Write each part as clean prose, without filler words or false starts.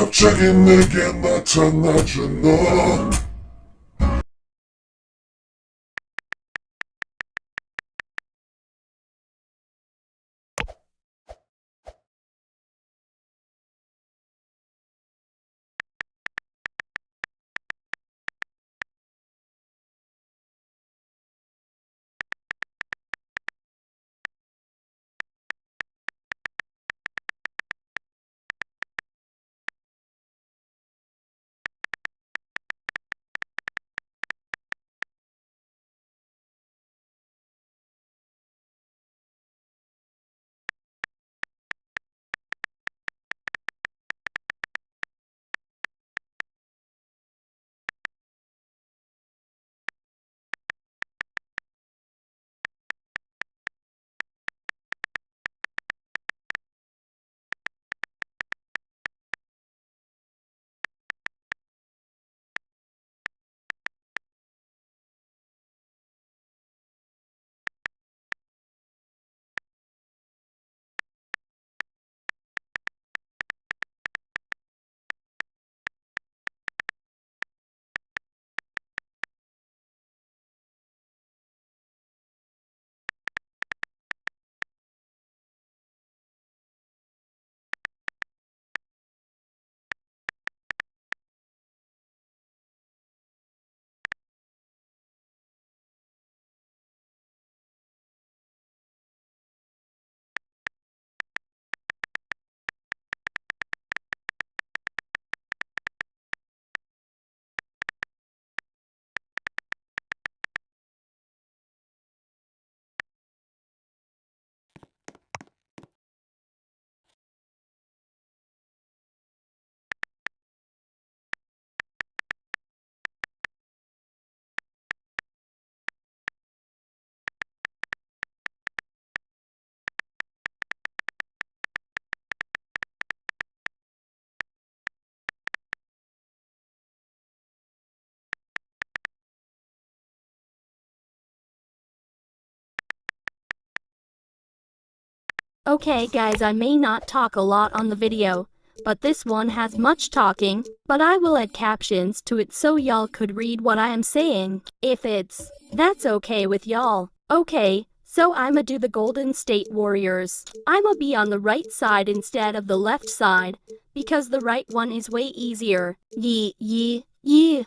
갑자기 내게 나타나줘 너. Okay guys, I may not talk a lot on the video, but this one has much talking, but I will add captions to it so y'all could read what I am saying, if that's okay with y'all. Okay, so I'ma do the Golden State Warriors. I'ma be on the right side instead of the left side, because the right one is way easier. Yeah.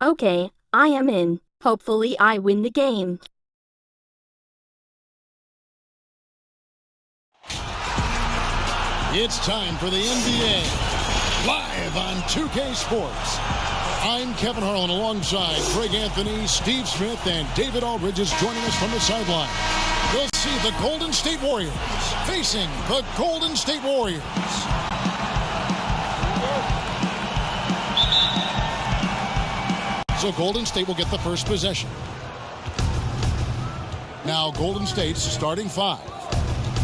Okay, I am in. Hopefully I win the game. It's time for the NBA, live on 2K Sports. I'm Kevin Harlan alongside Greg Anthony, Steve Smith, and David Aldridge is joining us from the sideline. We'll see the Golden State Warriors facing the Golden State Warriors. So Golden State will get the first possession. Now Golden State's starting five.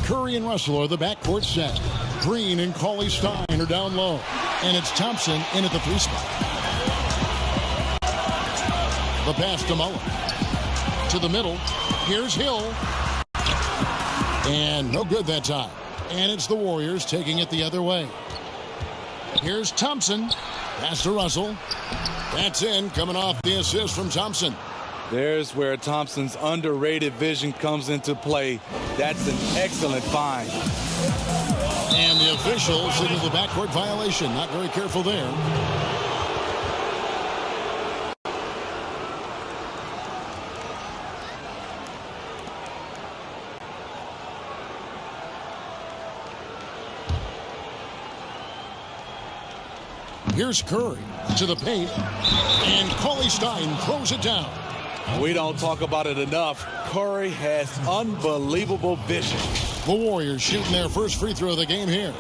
Curry and Russell are the backcourt set. Green and Cauley-Stein are down low. And it's Thompson in at the three spot. The pass to Mullen. To the middle. Here's Hill. And no good that time. And it's the Warriors taking it the other way. Here's Thompson. Pass to Russell. That's in, coming off the assist from Thompson. There's where Thompson's underrated vision comes into play. That's an excellent find. And the official signaled the backcourt violation. Not very careful there. Here's Curry to the paint, and Cauley-Stein throws it down. We don't talk about it enough. Curry has unbelievable vision. The Warriors shooting their first free throw of the game here.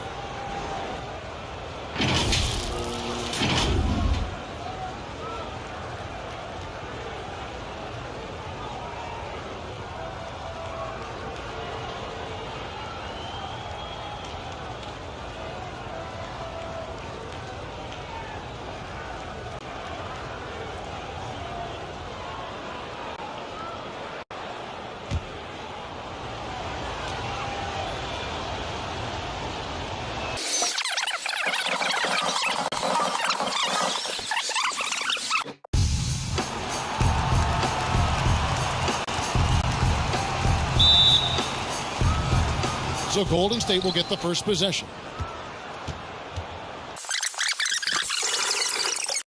So Golden State will get the first possession.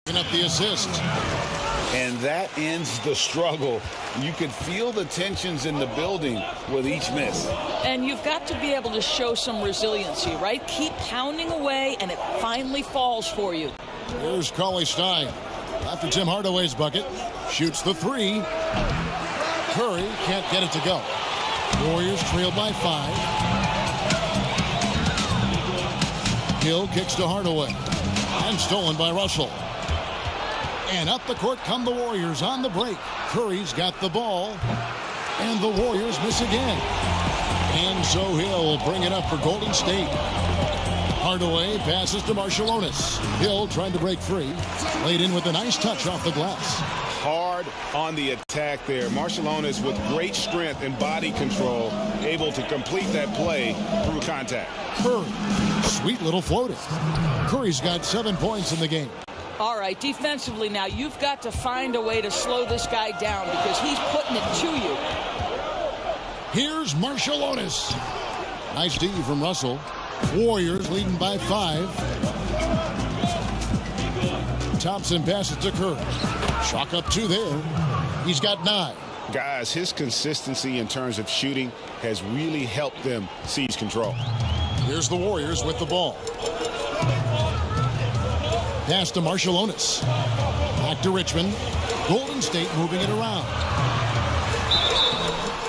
Picking up the assist. And that ends the struggle. You could feel the tensions in the building with each miss. And you've got to be able to show some resiliency, right? Keep pounding away, and it finally falls for you. Here's Cauley-Stein. After Tim Hardaway's bucket, shoots the three. Curry can't get it to go. Warriors trail by 5. Hill kicks to Hardaway. And stolen by Russell. And up the court come the Warriors on the break. Curry's got the ball. And the Warriors miss again. And so Hill will bring it up for Golden State. Hardaway passes to Marciulionis. Hill trying to break free. Laid in with a nice touch off the glass. Hard on the attack there. Marciulionis with great strength and body control, able to complete that play through contact. Curry, sweet little floater. Curry's got 7 points in the game. All right, defensively now, you've got to find a way to slow this guy down because he's putting it to you. Here's Marciulionis. Nice D from Russell. Warriors leading by 5. Thompson passes to Curry. Chalk up 2 there. He's got 9. Guys, his consistency in terms of shooting has really helped them seize control. Here's the Warriors with the ball. Pass to Marciulionis. Back to Richmond. Golden State moving it around.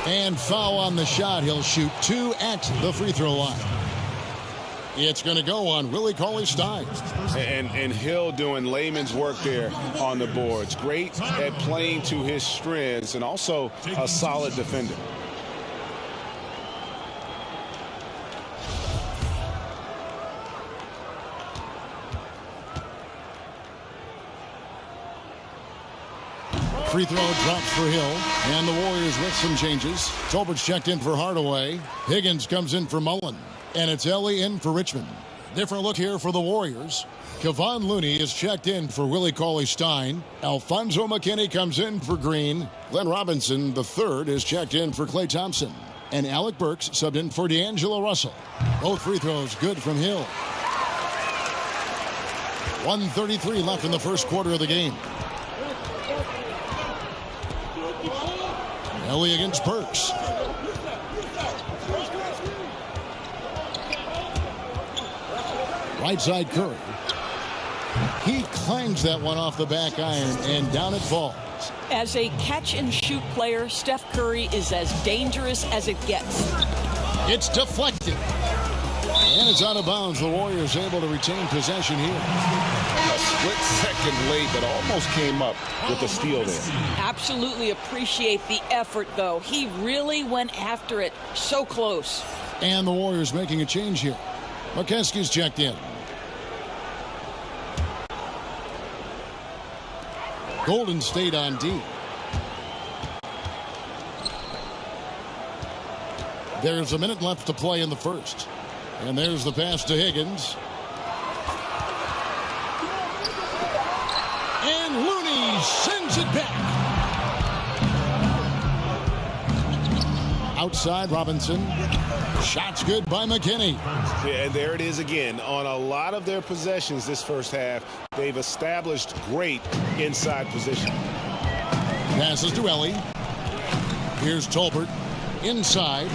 And foul on the shot. He'll shoot 2 at the free throw line. It's going to go on Willie Cauley-Stein. And Hill doing layman's work there on the boards. Great at playing to his strengths and also a solid defender. Free throw drops for Hill. And the Warriors with some changes. Tolbert's checked in for Hardaway. Higgins comes in for Mullen. And it's Ellie in for Richmond. Different look here for the Warriors. Kevon Looney is checked in for Willie Cauley-Stein. Alfonso McKinney comes in for Green. Glenn Robinson, the third, is checked in for Klay Thompson. And Alec Burks subbed in for D'Angelo Russell. Both free throws good from Hill. 1:33 left in the first quarter of the game. Ellie against Burks. Right side Curry. He clangs that one off the back iron, and down it falls. As a catch-and-shoot player, Steph Curry is as dangerous as it gets. It's deflected. And it's out of bounds. The Warriors able to retain possession here. A split second late, but almost came up with a steal there. Absolutely appreciate the effort, though. He really went after it. So close. And the Warriors making a change here. McKeskey's checked in. Golden State on D. There's a minute left to play in the first. And there's the pass to Higgins. And Looney sends it back. Outside Robinson. Shots good by McKinney. Yeah, and there it is again. On a lot of their possessions this first half, they've established great inside position. Passes to Ellie. Here's Tolbert. Inside.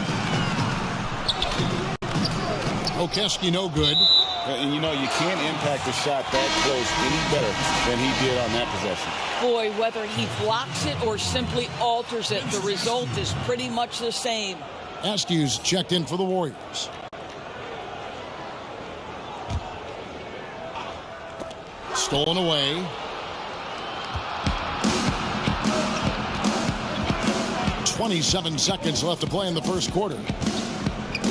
Okeski no good. And you know, you can't impact a shot that close any better than he did on that possession. Boy, whether he blocks it or simply alters it, the result is pretty much the same. Askew's checked in for the Warriors. Stolen away. 27 seconds left to play in the first quarter.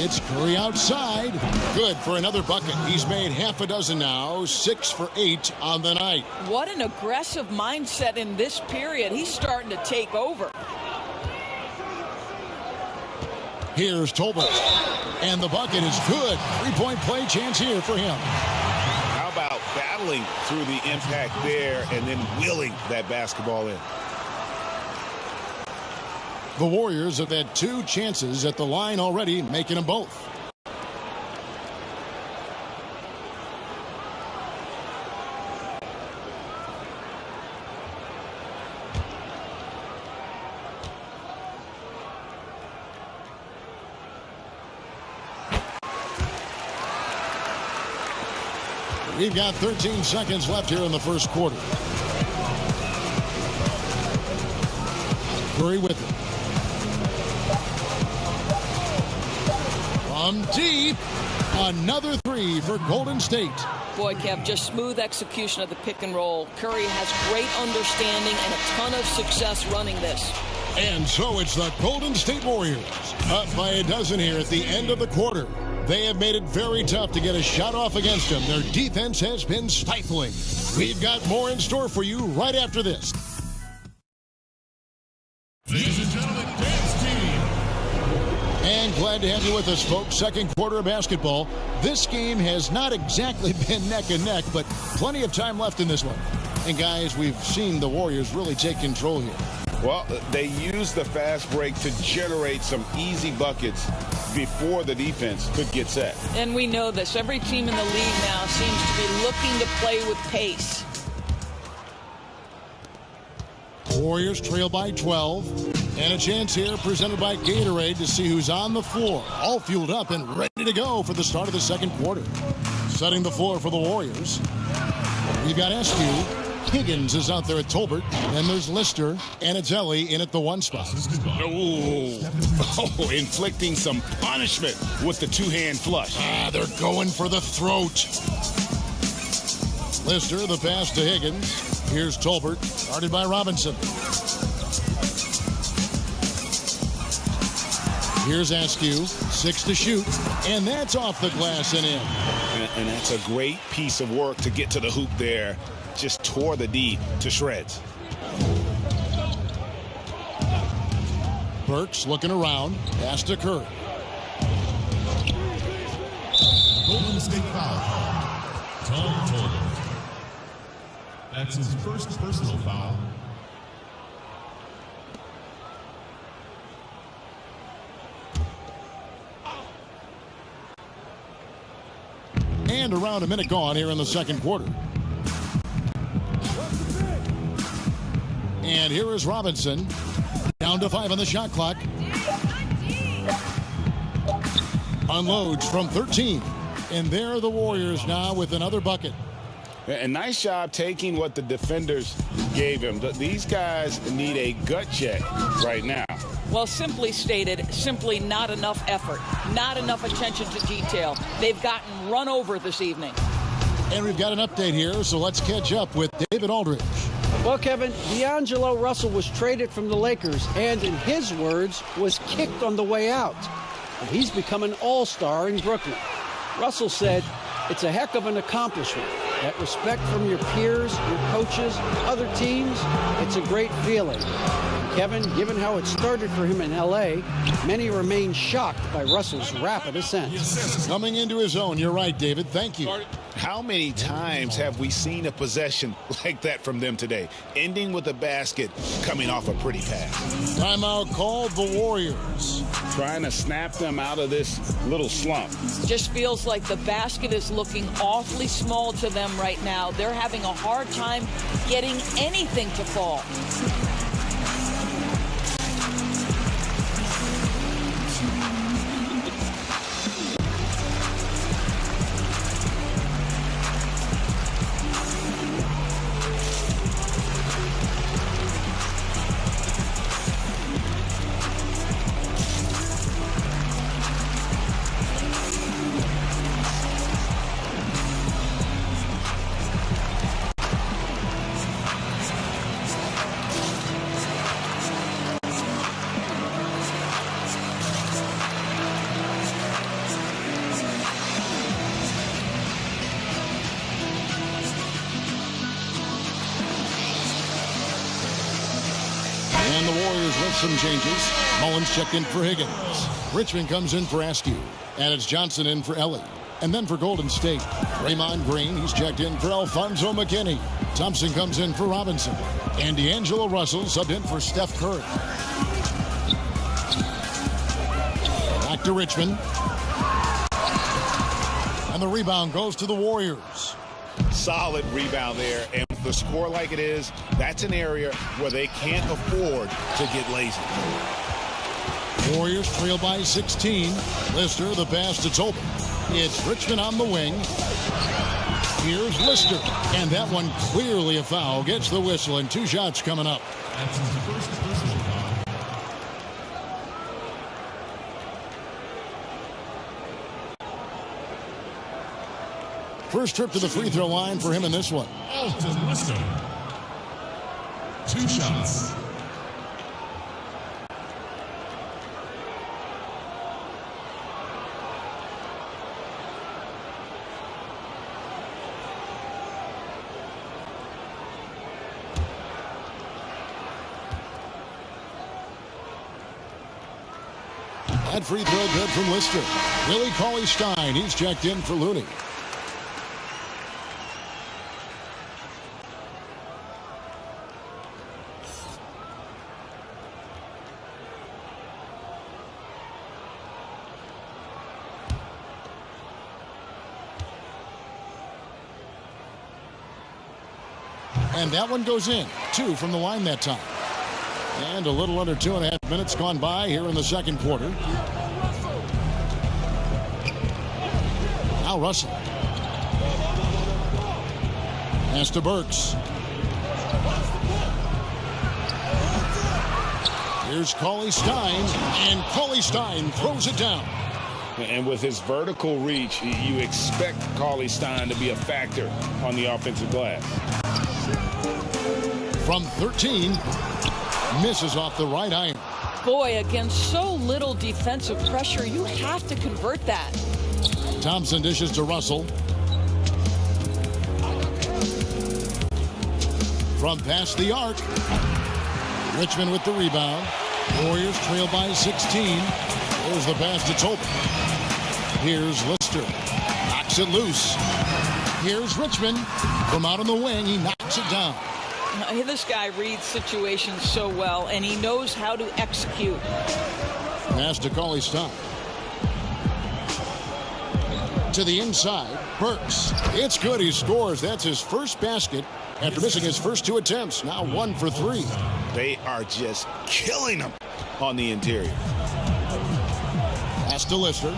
It's Curry outside. Good for another bucket. He's made half a dozen now. 6 for 8 on the night. What an aggressive mindset in this period. He's starting to take over. Here's Tolbert. And the bucket is good. 3-point play chance here for him. How about battling through the impact there and then willing that basketball in? The Warriors have had 2 chances at the line already, making them both. We've got 13 seconds left here in the first quarter. Curry with it. From deep, another three for Golden State. Boy, Kev, just smooth execution of the pick and roll. Curry has great understanding and a ton of success running this. And so it's the Golden State Warriors up by a dozen here at the end of the quarter. They have made it very tough to get a shot off against them. Their defense has been stifling. We've got more in store for you right after this. Ladies and gentlemen, dance team. And glad to have you with us, folks. Second quarter of basketball. This game has not exactly been neck and neck, but plenty of time left in this one. And guys, we've seen the Warriors really take control here. Well, they used the fast break to generate some easy buckets before the defense could get set. And we know this. Every team in the league now seems to be looking to play with pace. Warriors trail by 12. And a chance here presented by Gatorade to see who's on the floor. All fueled up and ready to go for the start of the second quarter. Setting the floor for the Warriors. We've got SQ. Higgins is out there at Tolbert. And there's Lister and it's Ellie in at the one spot. Oh, inflicting some punishment with the two-hand flush. They're going for the throat. Lister, the pass to Higgins. Here's Tolbert, guarded by Robinson. Here's Askew, 6 to shoot, and that's off the glass and in. And that's a great piece of work to get to the hoop there. Just tore the D to shreds. Burks looking around, pass to Curry. Golden State foul. Tom Tolbert. That's his first personal foul. And around a minute gone here in the second quarter. And here is Robinson. Down to 5 on the shot clock. Unloads from 13. And there are the Warriors now with another bucket. A nice job taking what the defenders gave him. These guys need a gut check right now. Well, simply stated, simply not enough effort, not enough attention to detail. They've gotten run over this evening. And we've got an update here, so let's catch up with David Aldridge. Well, Kevin, D'Angelo Russell was traded from the Lakers and, in his words, was kicked on the way out. And he's become an all-star in Brooklyn. Russell said, "It's a heck of an accomplishment. That respect from your peers, your coaches, other teams, it's a great feeling." Kevin, given how it started for him in L.A., many remain shocked by Russell's rapid ascent. Coming into his own, you're right, David. Thank you. How many times have we seen a possession like that from them today, ending with a basket coming off a pretty pass? Timeout called the Warriors. Trying to snap them out of this little slump. Just feels like the basket is looking awfully small to them right now. They're having a hard time getting anything to fall. And the Warriors with some changes. Mullins checked in for Higgins. Richmond comes in for Askew. And it's Johnson in for Ellie. And then for Golden State, Draymond Green, he's checked in for Alfonso McKinney. Thompson comes in for Robinson. And D'Angelo Russell subbed in for Steph Curry. Back to Richmond. And the rebound goes to the Warriors. Solid rebound there, and with the score like it is, that's an area where they can't afford to get lazy. Warriors trail by 16. Lister, the pass to Tolbert. It's Richmond on the wing. Here's Lister. And that one clearly a foul. Gets the whistle, and 2 shots coming up. That's his first personal foul. First trip to the free throw line for him in this one. Alton Lister. 2 shots. That free throw good from Lister. Willie Cauley-Stein, he's checked in for Looney. And that one goes in. 2 from the line that time. And a little under 2.5 minutes gone by here in the second quarter. Now Russell. Pass to Burks. Here's Cauley-Stein, and Cauley-Stein throws it down. And with his vertical reach, you expect Cauley-Stein to be a factor on the offensive glass. From 13, misses off the right iron. Boy, against so little defensive pressure, you have to convert that. Thompson dishes to Russell. From past the arc. Richmond with the rebound. Warriors trail by 16. There's the pass to Tolbert. Here's Lister. Knocks it loose. Here's Richmond. From out on the wing, he knocks it down. This guy reads situations so well, and he knows how to execute. Pass to Cauley-Stein. To the inside, Burks. It's good, he scores. That's his first basket after missing his first 2 attempts. Now 1 for 3. They are just killing him on the interior. Pass to Lister.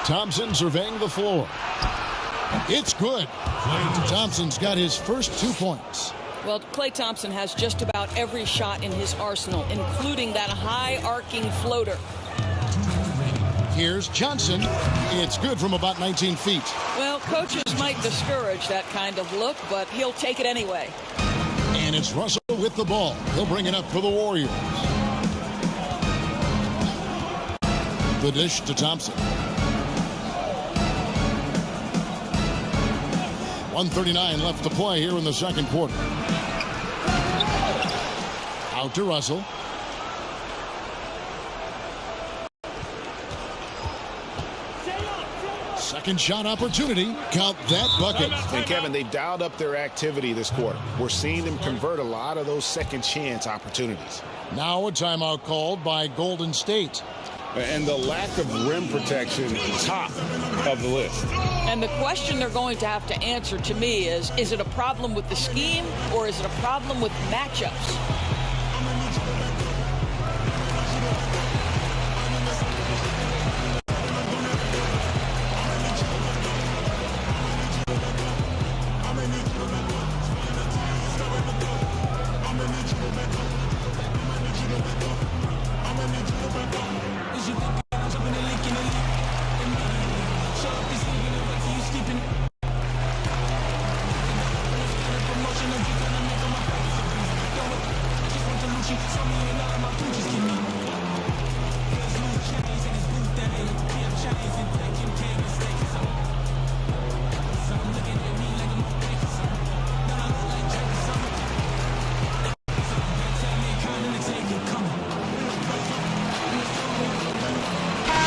Thompson surveying the floor. It's good. Thompson's got his first 2 points. Well, Klay Thompson has just about every shot in his arsenal, including that high arcing floater. Here's Johnson. It's good from about 19 feet. Well, coaches might discourage that kind of look, but he'll take it anyway. And it's Russell with the ball. He'll bring it up for the Warriors. The dish to Thompson. 1:39 left to play here in the second quarter. Out to Russell. Second shot opportunity. Count that bucket. And Kevin, they've dialed up their activity this quarter. We're seeing them convert a lot of those second chance opportunities. Now a timeout called by Golden State. And the lack of rim protection, top of the list. And the question they're going to have to answer to me is it a problem with the scheme or is it a problem with matchups?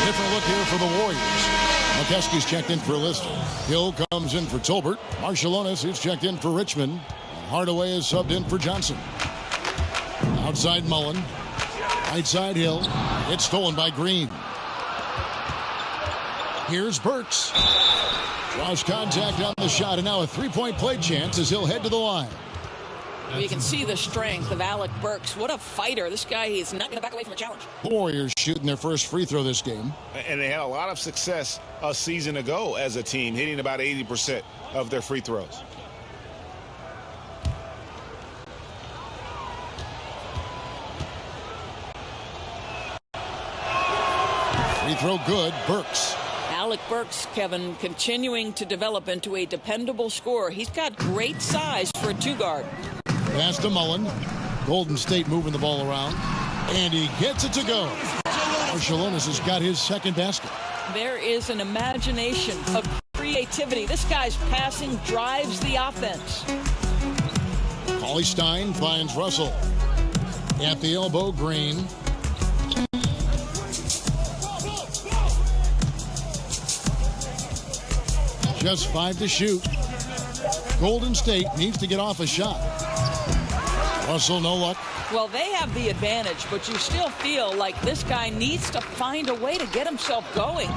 Different look here for the Warriors. McKeskey's checked in for Lister. Hill comes in for Tolbert. Marciulionis is checked in for Richmond. Hardaway is subbed in for Johnson. Outside Mullen. Right side Hill. It's stolen by Green. Here's Burks. Draws contact on the shot, and now a three-point play chance as he'll head to the line. Well, you can see the strength of Alec Burks. What a fighter. This guy is not going to back away from a challenge. Warriors shooting their first free throw this game. And they had a lot of success a season ago as a team, hitting about 80% of their free throws. Free throw good, Burks. Alec Burks, Kevin, continuing to develop into a dependable scorer. He's got great size for a two-guard. Pass to Mullen. Golden State moving the ball around. And he gets it to go. Marciulionis has got his second basket. There is an imagination of creativity. This guy's passing drives the offense. Cauley Stein finds Russell. At the elbow, Green. Just 5 to shoot. Golden State needs to get off a shot. Russell, no luck. Well, they have the advantage, but you still feel like this guy needs to find a way to get himself going.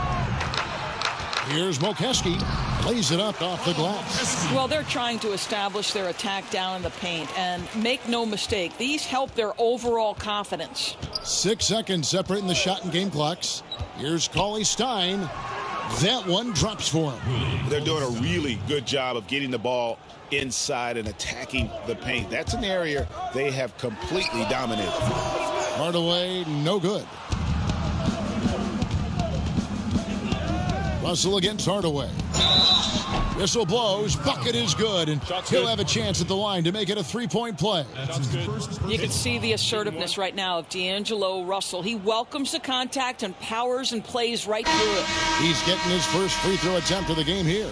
Here's Mokeski. Lays it up off the glass. Well, they're trying to establish their attack down in the paint, and make no mistake, these help their overall confidence. 6 seconds separating the shot and game clocks. Here's Cauley Stein. That one drops for him. They're doing a really good job of getting the ball inside and attacking the paint. That's an area they have completely dominated. Hardaway, no good. Russell against Hardaway. Whistle blows, bucket is good, and he'll have a chance at the line to make it a three-point play. You can see the assertiveness right now of D'Angelo Russell. He welcomes the contact and powers and plays right through it. He's getting his first free throw attempt of the game here.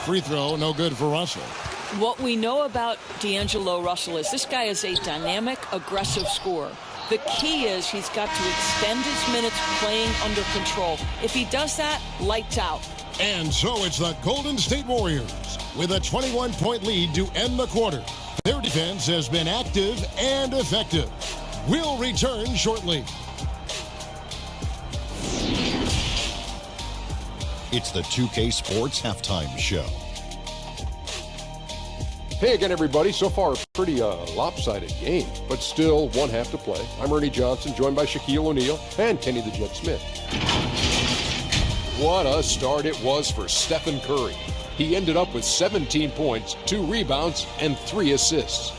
Free throw, no good for Russell. What we know about D'Angelo Russell is this guy is a dynamic, aggressive scorer. The key is he's got to extend his minutes playing under control. If he does that, lights out. And so it's the Golden State Warriors with a 21-point lead to end the quarter. Their defense has been active and effective. We'll return shortly. It's the 2K Sports Halftime Show. Hey again, everybody. So far, a pretty lopsided game, but still one half to play. I'm Ernie Johnson, joined by Shaquille O'Neal and Kenny the Jet Smith. What a start it was for Stephen Curry. He ended up with 17 points, 2 rebounds, and 3 assists.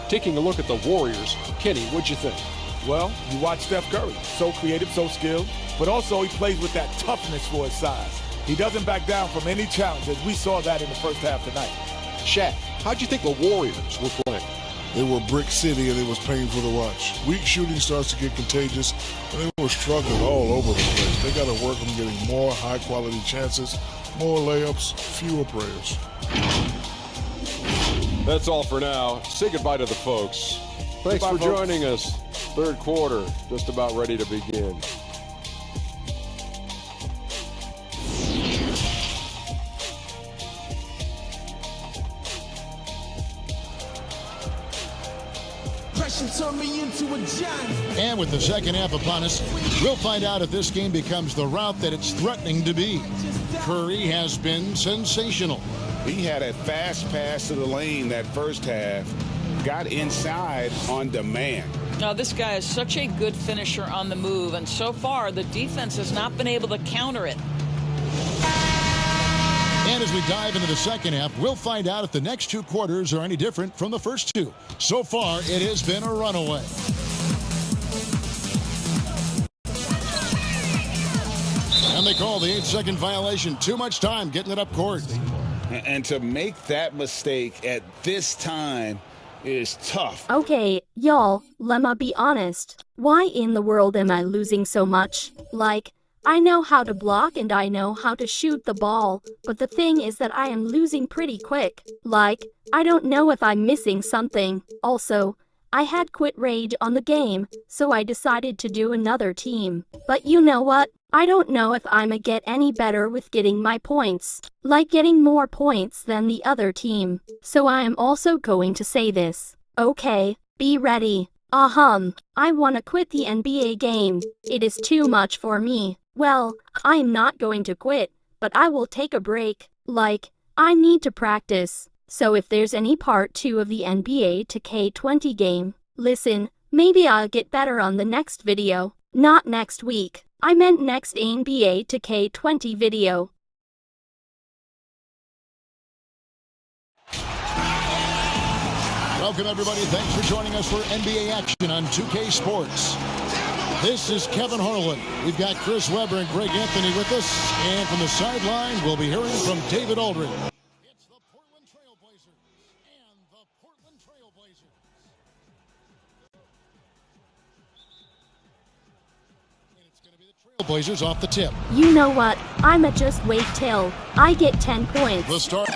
Taking a look at the Warriors, Kenny, what'd you think? Well, you watch Steph Curry. So creative, so skilled, but also he plays with that toughness for his size. He doesn't back down from any challenges. We saw that in the first half tonight. Shaq, how'd you think the Warriors were playing? They were brick city and it was painful to watch. Weak shooting starts to get contagious, and they were struggling all over the place. They got to work on getting more high-quality chances, more layups, fewer prayers. That's all for now. Say goodbye to the folks. Thanks for joining us. Third quarter, just about ready to begin. And with the second half upon us, we'll find out if this game becomes the rout that it's threatening to be. Curry has been sensational. He had a fast pass to the lane that first half, got inside on demand. Now, this guy is such a good finisher on the move, and so far the defense has not been able to counter it. And as we dive into the second half, we'll find out if the next 2 quarters are any different from the first 2. So far, it has been a runaway. And they call the 8-second violation. Too much time getting it up court. And to make that mistake at this time is tough. Okay, y'all, lemma be honest. Why in the world am I losing so much? Like, I know how to block and I know how to shoot the ball, but the thing is that I am losing pretty quick. Like, I don't know if I'm missing something. Also, I had quit rage on the game, so I decided to do another team. But you know what? I don't know if I'ma get any better with getting my points. Like getting more points than the other team. So I am also going to say this. Okay, be ready. I wanna quit the NBA game. It is too much for me. Well, I am not going to quit, but I will take a break. Like, I need to practice. So if there's any part 2 of the NBA 2K20 game, listen, maybe I'll get better on the next video. Not next week. I meant next NBA 2K20 video. Welcome, everybody. Thanks for joining us for NBA action on 2K Sports. This is Kevin Harlan. We've got Chris Webber and Greg Anthony with us. And from the sideline, we'll be hearing from David Aldridge. It's the Portland Trailblazers and the Portland Trailblazers. And it's going to be the Trailblazers off the tip. You know what? I'ma just wait till I get 10 points. The start.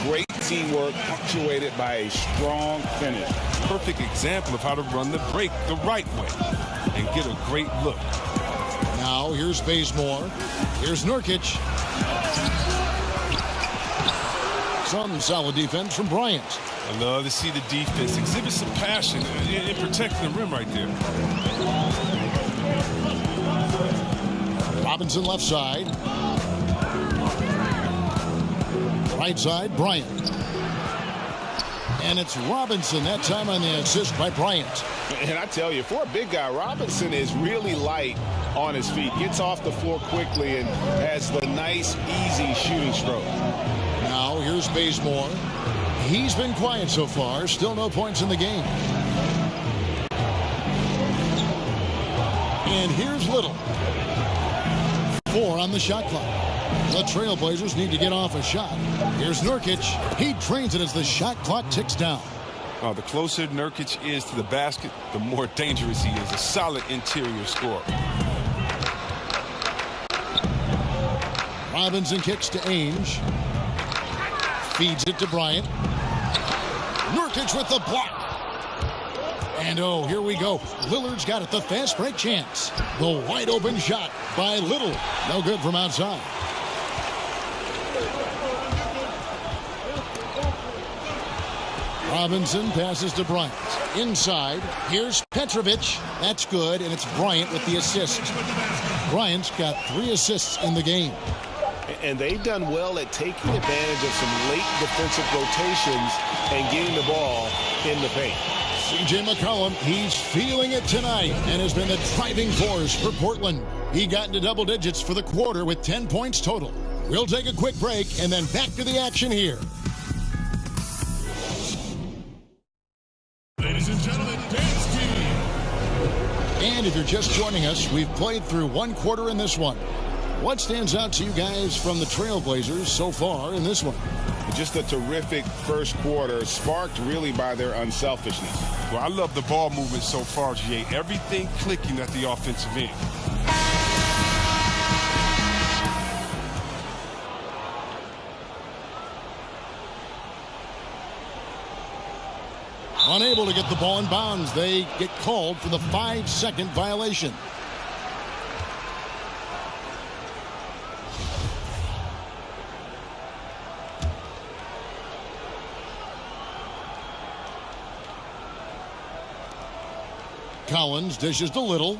Great teamwork punctuated by a strong finish. Perfect example of how to run the break the right way and get a great look. Now, here's Bazemore. Here's Nurkic. Some solid defense from Bryant. I love to see the defense exhibit some passion in protecting the rim right there. Robinson left side. Right side, Bryant. And it's Robinson that time on the assist by Bryant. And I tell you, for a big guy, Robinson is really light on his feet. Gets off the floor quickly and has the nice, easy shooting stroke. Now, here's Bazemore. He's been quiet so far. Still no points in the game. And here's Little. 4 on the shot clock. The Trailblazers need to get off a shot. Here's Nurkic. He trains it as the shot clock ticks down. The closer Nurkic is to the basket, the more dangerous he is. A solid interior scorer. Robinson kicks to Ainge. Feeds it to Bryant. Nurkic with the block. And oh, here we go. Lillard's got it, the fast break chance. The wide open shot by Little. No good from outside. Robinson passes to Bryant. Inside, here's Petrovic. That's good, and it's Bryant with the assist. Bryant's got 3 assists in the game. And they've done well at taking advantage of some late defensive rotations and getting the ball in the paint. C.J. McCollum, he's feeling it tonight and has been the driving force for Portland. He got into double digits for the quarter with 10 points total. We'll take a quick break and then back to the action here. Ladies and gentlemen, dance team. And if you're just joining us, we've played through 1 quarter in this one. What stands out to you guys from the Trailblazers so far in this one? Just a terrific first quarter, sparked really by their unselfishness. Well, I love the ball movement so far, Jay. Everything clicking at the offensive end. Unable to get the ball in bounds. They get called for the 5-second violation. Collins dishes to Little.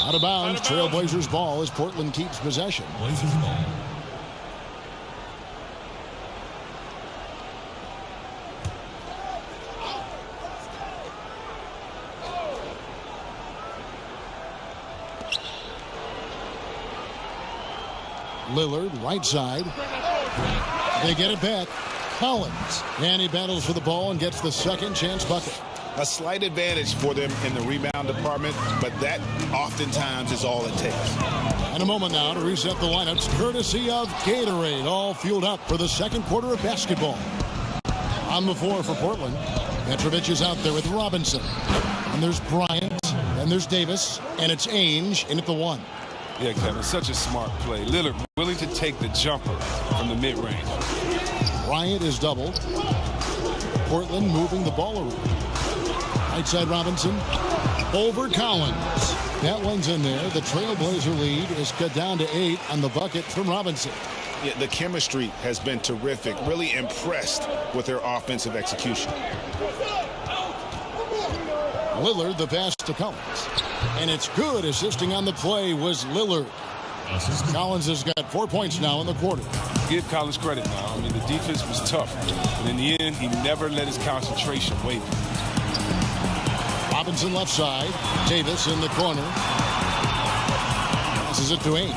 Out of bounds. Trailblazers ball as Portland keeps possession. Lillard, right side. They get it back. Collins. And he battles for the ball and gets the second chance bucket. A slight advantage for them in the rebound department, but that oftentimes is all it takes. And a moment now to reset the lineups, courtesy of Gatorade, all fueled up for the second quarter of basketball. On the floor for Portland, Petrovic is out there with Robinson. And there's Bryant, and there's Davis, and it's Ainge in at the 1. Yeah, Kevin, such a smart play. Lillard willing to take the jumper from the mid-range. Bryant is doubled. Portland moving the ball around. Right side Robinson. Over Collins. That one's in there. The Trailblazer lead is cut down to 8 on the bucket from Robinson. Yeah, the chemistry has been terrific. Really impressed with their offensive execution. Lillard, the pass to Collins. And it's good. Assisting on the play was Lillard. Collins has got 4 points now in the quarter. Give Collins credit now. I mean, the defense was tough. But in the end, he never let his concentration waver. Robinson left side. Davis in the corner. Passes it to Ainge.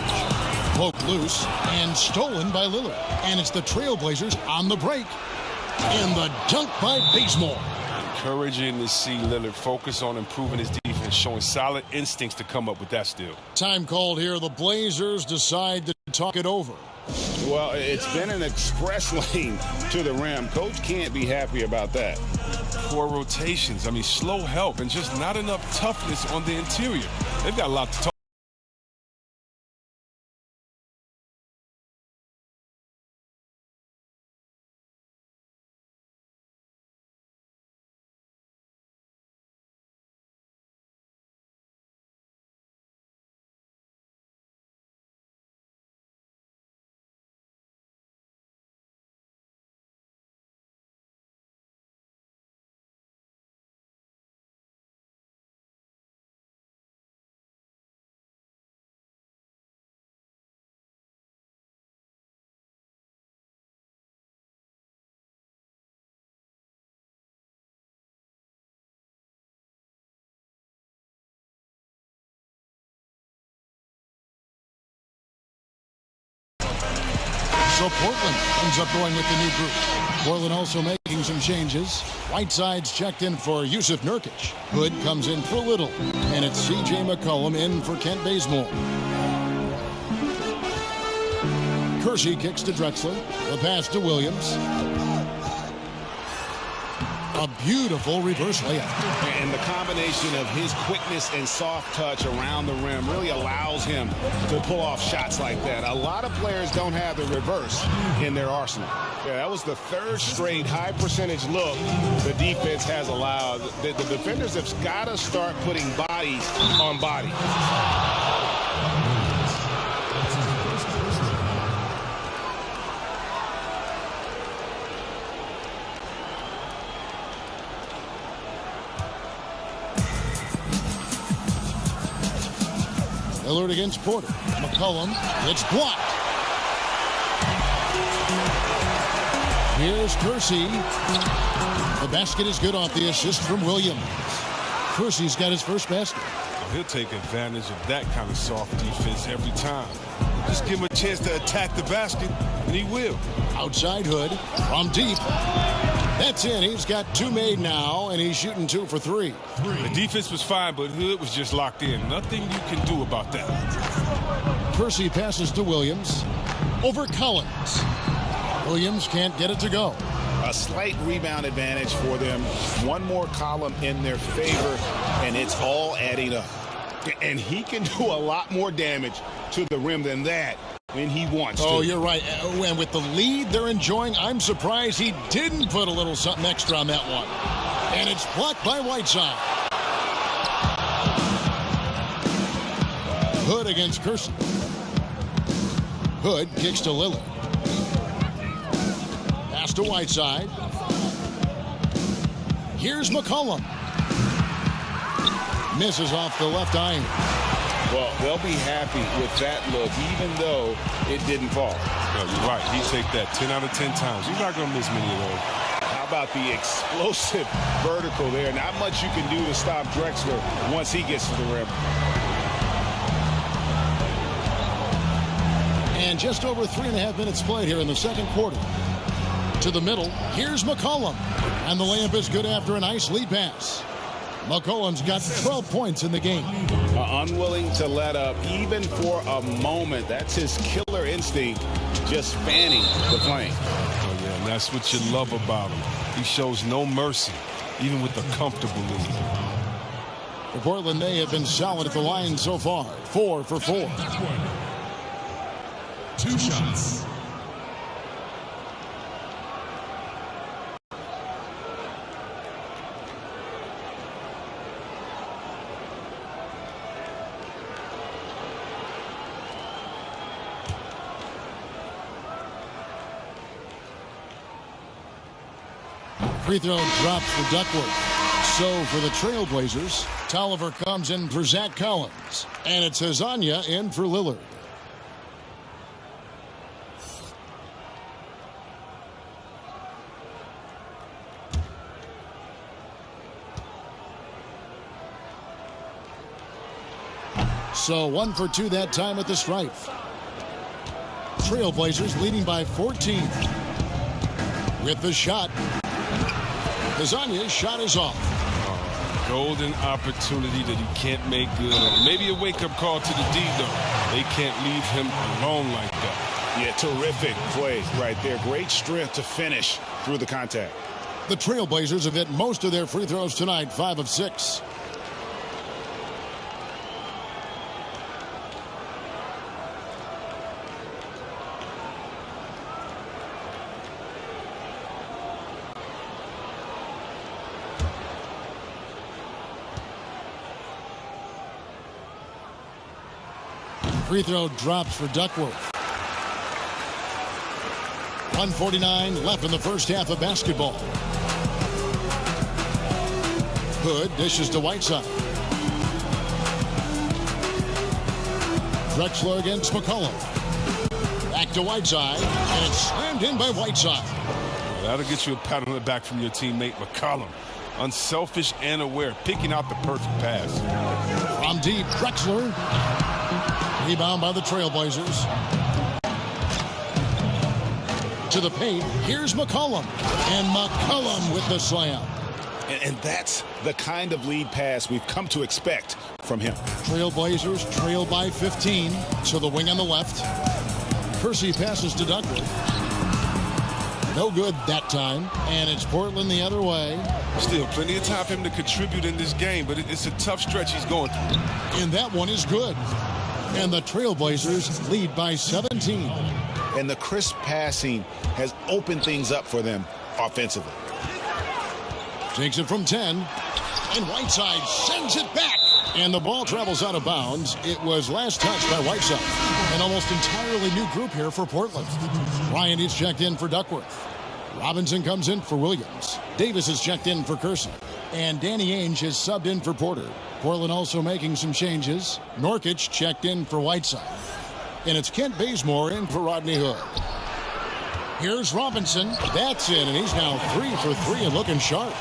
Poke loose and stolen by Lillard. And it's the Trailblazers on the break. And the dunk by Bazemore. Encouraging to see Lillard focus on improving his defense, showing solid instincts to come up with that steal. Time called here. The Blazers decide to talk it over. Well, it's been an express lane to the rim. Coach can't be happy about that. Poor rotations. I mean, slow help and just not enough toughness on the interior. They've got a lot to talk. So Portland ends up going with the new group. Portland also making some changes. Whiteside's checked in for Yusuf Nurkic. Hood comes in for Little. And it's C.J. McCollum in for Kent Bazemore. Kersey kicks to Drexler. The pass to Williams. A beautiful reverse layup. And the combination of his quickness and soft touch around the rim really allows him to pull off shots like that. A lot of players don't have the reverse in their arsenal. Yeah, that was the third straight high percentage look the defense has allowed. The defenders have got to start putting bodies on bodies. Lillard against Porter. McCollum. It's blocked. Here's Kersey. The basket is good off the assist from Williams. Kersey's got his first basket. He'll take advantage of that kind of soft defense every time. Just give him a chance to attack the basket, and he will. Outside Hood from deep. That's in. He's got 2 made now, and he's shooting 2 for 3. The defense was fine, but Hood was just locked in. Nothing you can do about that. Kersey passes to Williams. Over Collins. Williams can't get it to go. A slight rebound advantage for them. One more column in their favor, and it's all adding up. And he can do a lot more damage to the rim than that when he wants to. Oh, you're right. And with the lead they're enjoying, I'm surprised he didn't put a little something extra on that one. And it's blocked by Whiteside. Hood against Curson. Hood kicks to Lillard. Pass to Whiteside. Here's McCollum. Misses off the left iron. Well, they'll be happy with that look, even though it didn't fall. No, you're right. He take that 10 out of 10 times. He's not going to miss many of those. How about the explosive vertical there? Not much you can do to stop Drexler once he gets to the rim. And just over 3.5 minutes played here in the second quarter. To the middle, here's McCollum. And the layup is good after a nice lead pass. McCollum's got 12 points in the game. Unwilling to let up even for a moment. That's his killer instinct, just fanning the flame. Oh, yeah, and that's what you love about him. He shows no mercy, even with the comfortable lead. For Portland, they have been solid at the line so far. 4 for 4. 2 shots. Free throw drops for Duckworth. So for the Trailblazers, Tolliver comes in for Zach Collins. And it's Hezonja in for Lillard. So 1 for 2 that time at the stripe. Trailblazers leading by 14. With the shot. Hezonja's shot is off. Golden opportunity that he can't make good on. Maybe a wake-up call to the D, though. They can't leave him alone like that. Yeah, terrific play right there. Great strength to finish through the contact. The Trailblazers have hit most of their free throws tonight, 5 of 6. Free throw drops for Duckworth. 1:49 left in the first half of basketball. Hood dishes to Whiteside. Drexler against McCollum. Back to Whiteside, and it's slammed in by Whiteside. Well, that'll get you a pat on the back from your teammate McCollum. Unselfish and aware, picking out the perfect pass. From deep, Drexler. Rebound by the Trailblazers. To the paint, here's McCollum. And McCollum with the slam. And that's the kind of lead pass we've come to expect from him. Trailblazers trail by 15 to the wing on the left. Percy passes to Duckworth. No good that time. And it's Portland the other way. Still plenty of time for him to contribute in this game, but it's a tough stretch he's going through. And that one is good. And the Trailblazers lead by 17. And the crisp passing has opened things up for them offensively. Takes it from 10. And Whiteside sends it back. And the ball travels out of bounds. It was last touched by Whiteside. An almost entirely new group here for Portland. Ryan is checked in for Duckworth. Robinson comes in for Williams. Davis is checked in for Curson. And Danny Ainge has subbed in for Porter. Portland also making some changes. Norkic checked in for Whiteside. And it's Kent Bazemore in for Rodney Hood. Here's Robinson. That's in, and he's now 3 for 3 and looking sharp.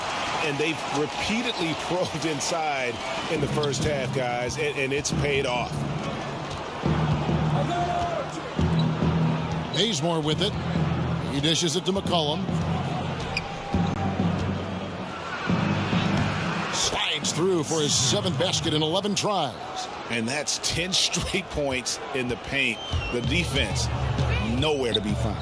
And they've repeatedly probed inside in the first half, guys, and it's paid off. Bazemore with it. He dishes it to McCollum. Slides through for his 7th basket in 11 tries. And that's 10 straight points in the paint. The defense, nowhere to be found.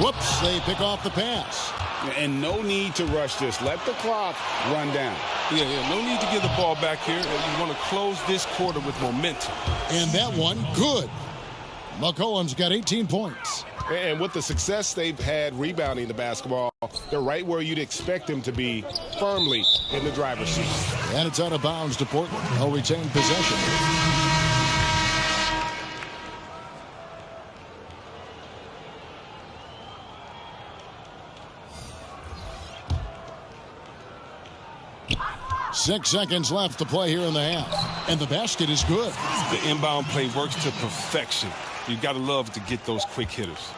Whoops, they pick off the pass. And no need to rush this. Let the clock run down. Yeah, no need to give the ball back here. You want to close this quarter with momentum. And that one, good. McCollum's got 18 points. And with the success they've had rebounding the basketball, they're right where you'd expect them to be, firmly in the driver's seat. And it's out of bounds to Portland. They'll retain possession. Six seconds left to play here in the half. And the basket is good. The inbound play works to perfection. You've got to love to get those quick hitters.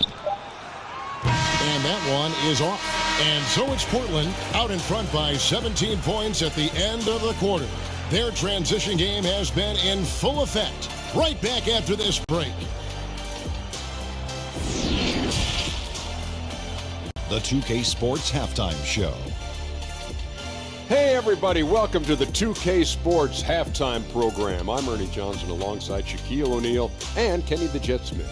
And that one is off. And so it's Portland out in front by 17 points at the end of the quarter. Their transition game has been in full effect. Right back after this break. The 2K Sports Halftime Show. Hey everybody, welcome to the 2K Sports Halftime Program. I'm Ernie Johnson alongside Shaquille O'Neal and Kenny the Jet Smith.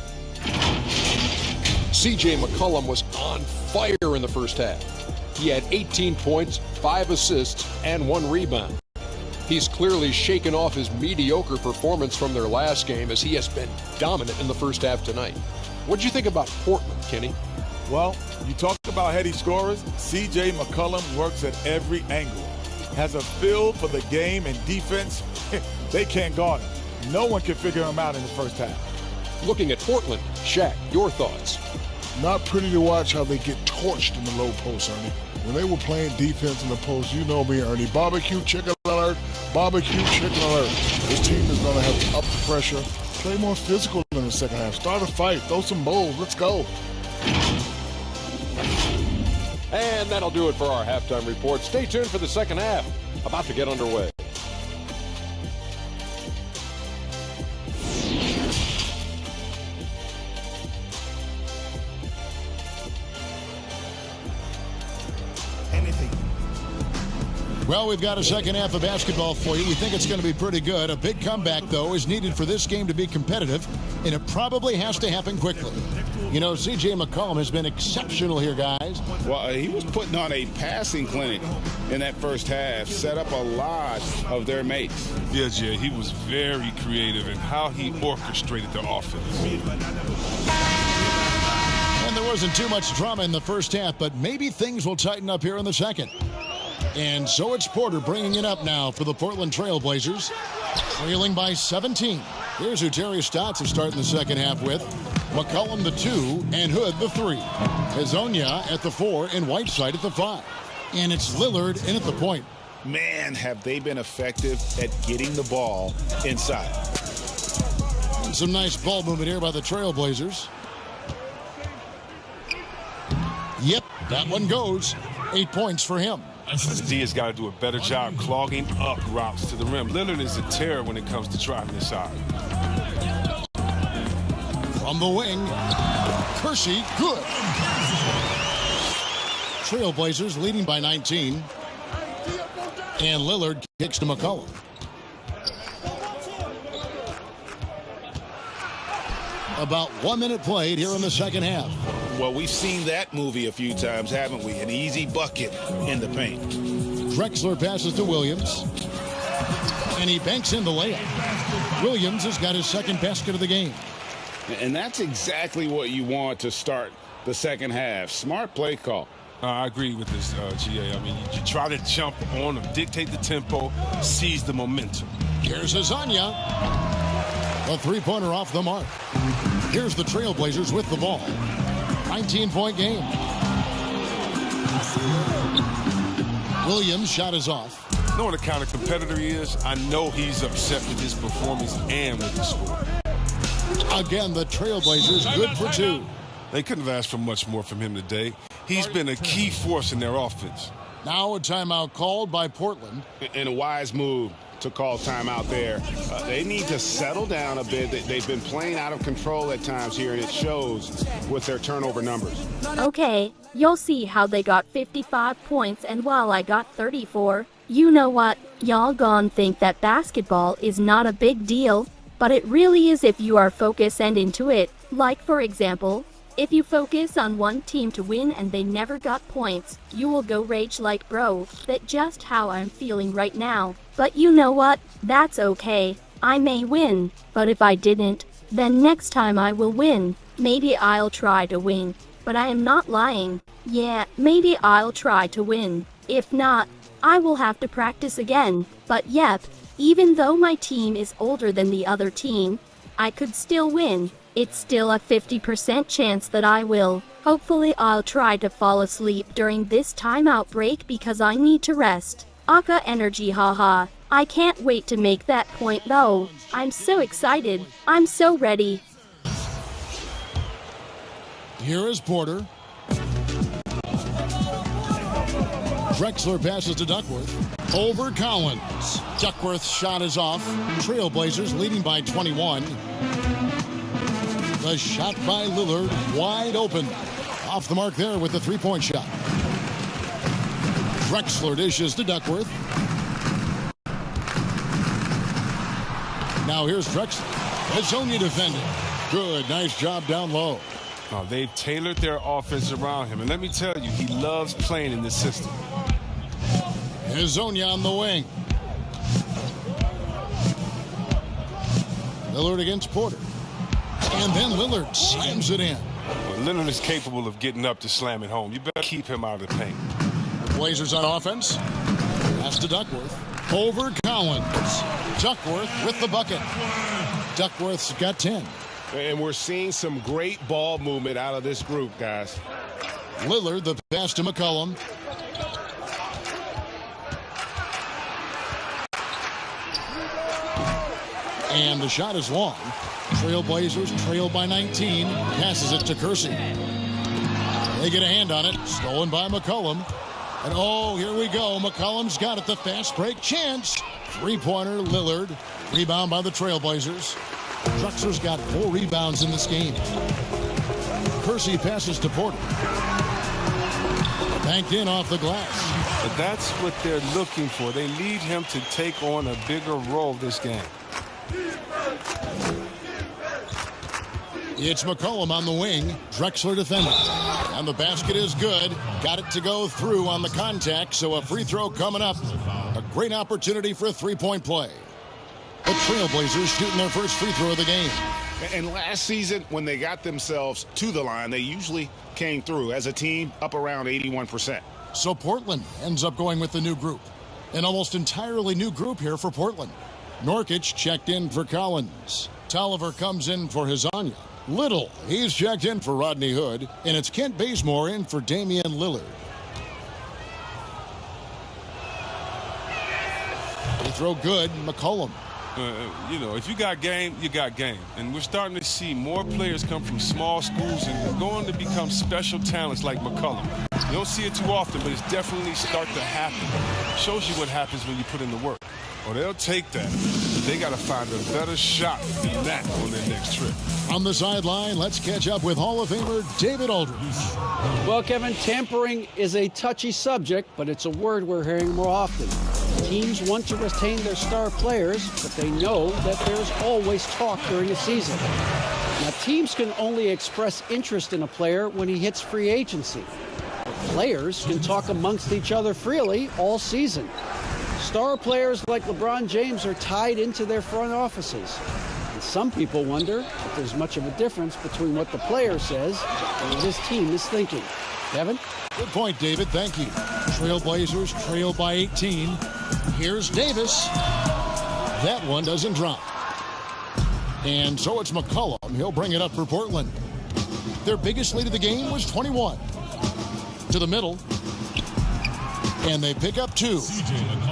CJ McCollum was on fire in the first half. He had 18 points, 5 assists, and 1 rebound. He's clearly shaken off his mediocre performance from their last game as he has been dominant in the first half tonight. What'd you think about Portland, Kenny? Well, you talked about heady scorers. C.J. McCollum works at every angle. Has a feel for the game and defense. They can't guard him. No one can figure him out in the first half. Looking at Portland, Shaq, your thoughts? Not pretty to watch how they get torched in the low post, Ernie. When they were playing defense in the post, you know me, Ernie. Barbecue chicken alert, barbecue chicken alert. This team is going to have to up the pressure, play more physical in the second half. Start a fight, throw some bowls, let's go. And that'll do it for our halftime report. Stay tuned for the second half. About to get underway. Well, we've got a second half of basketball for you. We think it's going to be pretty good. A big comeback, though, is needed for this game to be competitive, and it probably has to happen quickly. You know, C.J. McCollum has been exceptional here, guys. Well, he was putting on a passing clinic in that first half, set up a lot of their mates. Yeah, Jay, he was very creative in how he orchestrated the offense. And there wasn't too much drama in the first half, but maybe things will tighten up here in the second. And so it's Porter bringing it up now for the Portland Trail Blazers, trailing by 17. Here's who Terry Stotts is starting the second half with. McCollum the 2 and Hood the 3. Hazonia at the 4 and Whiteside at the 5. And it's Lillard in at the point. Man, have they been effective at getting the ball inside. Some nice ball movement here by the Trail Blazers. Yep, that one goes. 8 points for him. D has got to do a better job clogging up routes to the rim. Lillard is a terror when it comes to driving inside. From the wing, Kersey, good. Trailblazers leading by 19. And Lillard kicks to McCollum. About 1 minute played here in the second half. Well, we've seen that movie a few times, haven't we? An easy bucket in the paint. Drexler passes to Williams. And he banks in the layup. Williams has got his second basket of the game. And that's exactly what you want to start the second half. Smart play call. I agree with this, GA. I mean, you try to jump on them, dictate the tempo, seize the momentum. Here's Hazonia. A three-pointer off the mark. Here's the Trailblazers with the ball. 19-point game. Williams' shot is off. Knowing the kind of competitor he is, I know he's upset with his performance and with the score. Again, the Trailblazers good for 2. They couldn't have asked for much more from him today. He's been a key force in their offense. Now a timeout called by Portland. And a wise move to call timeout there. They need to settle down a bit. They've been playing out of control at times here, and it shows with their turnover numbers. Okay, you'll see how they got 55 points and while I got 34. You know what? Y'all gon' think that basketball is not a big deal, but it really is if you are focused and into it. Like for example, if you focus on one team to win and they never got points, you will go rage like bro. That's just how I'm feeling right now. But you know what? That's okay. I may win, but if I didn't, then next time I will win. Maybe I'll try to win, but I am not lying. Yeah, maybe I'll try to win. If not, I will have to practice again. But yep, even though my team is older than the other team, I could still win. It's still a 50% chance that I will. Hopefully I'll try to fall asleep during this timeout break because I need to rest. Aka energy, haha. I can't wait to make that point though. I'm so excited. I'm so ready. Here is Porter. Drexler passes to Duckworth. Over Collins. Duckworth's shot is off. Trailblazers leading by 21. The shot by Lillard, wide open. Off the mark there with the three-point shot. Drexler dishes to Duckworth. Now here's Drexler. Hazonia defending. Good, nice job down low. Now they've tailored their offense around him, and let me tell you, he loves playing in this system. Hazonia on the wing. Lillard against Porter. And then Lillard slams it in. Well, Lillard is capable of getting up to slam it home. You better keep him out of the paint. Blazers on offense. Pass to Duckworth. Over Collins. Duckworth with the bucket. Duckworth's got 10. And we're seeing some great ball movement out of this group, guys. Lillard, the pass to McCollum. And the shot is long. Trailblazers trail by 19. Passes it to Kersey. They get a hand on it. Stolen by McCollum. And oh, here we go. McCollum's got it. The fast break chance. Three-pointer, Lillard. Rebound by the Trailblazers. Drexler's got 4 rebounds in this game. Kersey passes to Porter. Banked in off the glass. But that's what they're looking for. They need him to take on a bigger role this game. It's McCollum on the wing. Drexler defending. And the basket is good. Got it to go through on the contact, so a free throw coming up. A great opportunity for a three-point play. The Trailblazers shooting their first free throw of the game. And last season, when they got themselves to the line, they usually came through as a team up around 81%. So Portland ends up going with the new group. An almost entirely new group here for Portland. Nurkic checked in for Collins. Tolliver comes in for Hazonia. Little, he's checked in for Rodney Hood. And it's Kent Bazemore in for Damian Lillard. Free throw good, McCollum. You know, if you got game, you got game. And we're starting to see more players come from small schools and they're going to become special talents like McCollum. You don't see it too often, but it's definitely starting to happen. Shows you what happens when you put in the work. Or they'll take that, but they got to find a better shot than that on their next trip. On the sideline, let's catch up with Hall of Famer David Aldridge. Well, Kevin, tampering is a touchy subject, but it's a word we're hearing more often. Teams want to retain their star players, but they know that there's always talk during a season. Now, teams can only express interest in a player when he hits free agency. But players can talk amongst each other freely all season. Star players like LeBron James are tied into their front offices. And some people wonder if there's much of a difference between what the player says and what his team is thinking. Kevin? Good point, David. Thank you. Trailblazers trail by 18. Here's Davis. That one doesn't drop. And so it's McCollum. He'll bring it up for Portland. Their biggest lead of the game was 21. To the middle. And they pick up 2.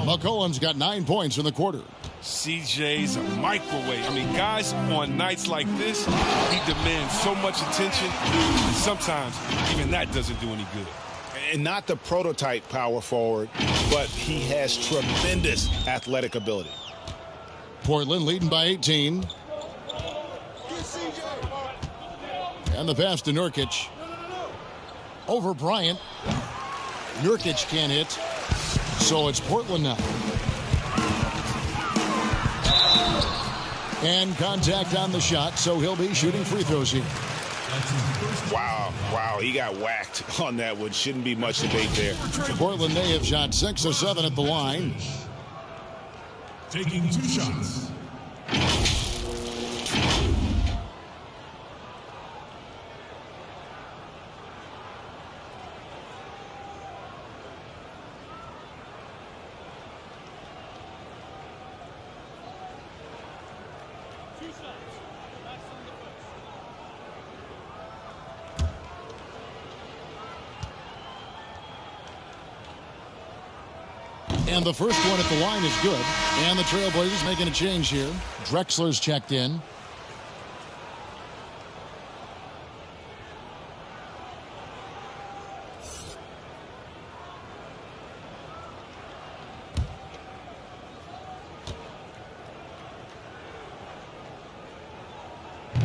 McCollum's got 9 points in the quarter. CJ's a microwave. I mean, guys on nights like this, he demands so much attention, and sometimes even that doesn't do any good. And not the prototype power forward, but he has tremendous athletic ability. Portland leading by 18. And the pass to Nurkic. Over Bryant. Nurkic can't hit. So it's Portland now. And contact on the shot, so he'll be shooting free throws here. Wow, he got whacked on that one. Shouldn't be much debate there. Portland, they have shot 6 of 7 at the line. Taking 2 shots. And the first one at the line is good. And the Trailblazers making a change here. Drexler's checked in.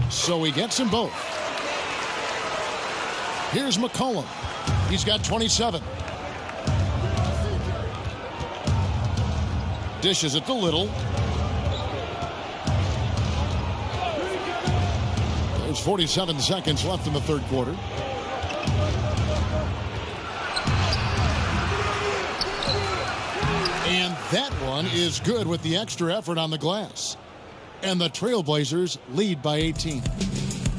So he gets them both. Here's McCollum. He's got 27. Dishes it to Little. There's 47 seconds left in the third quarter. And that one is good with the extra effort on the glass. And the Trailblazers lead by 18.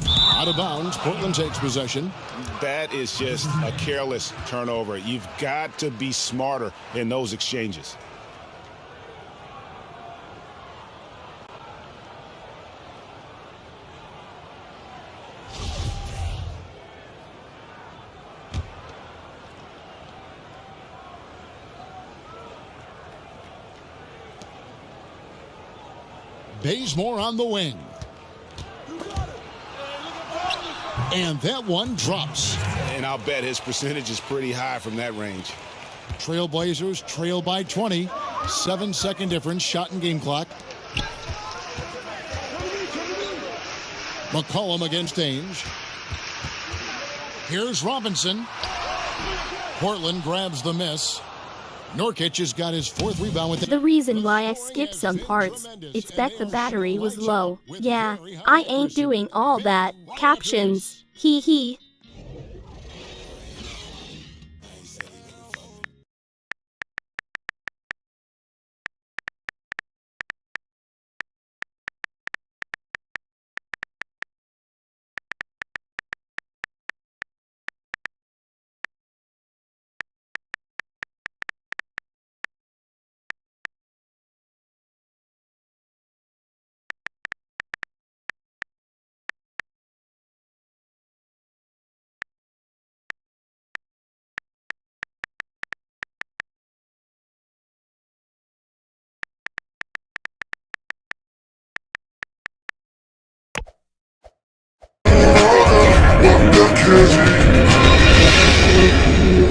Out of bounds, Portland takes possession. That is just a careless turnover. You've got to be smarter in those exchanges. Bazemore on the wing. And that one drops. And I'll bet his percentage is pretty high from that range. Trailblazers trail by 20. 7-second difference, shot and game clock. McCollum against Ainge. Here's Robinson. Portland grabs the miss. Nurkic has got his fourth rebound with the reason why I skipped some parts, it's bet the battery was low. Yeah, I ain't doing all that. Captions. Hee hee.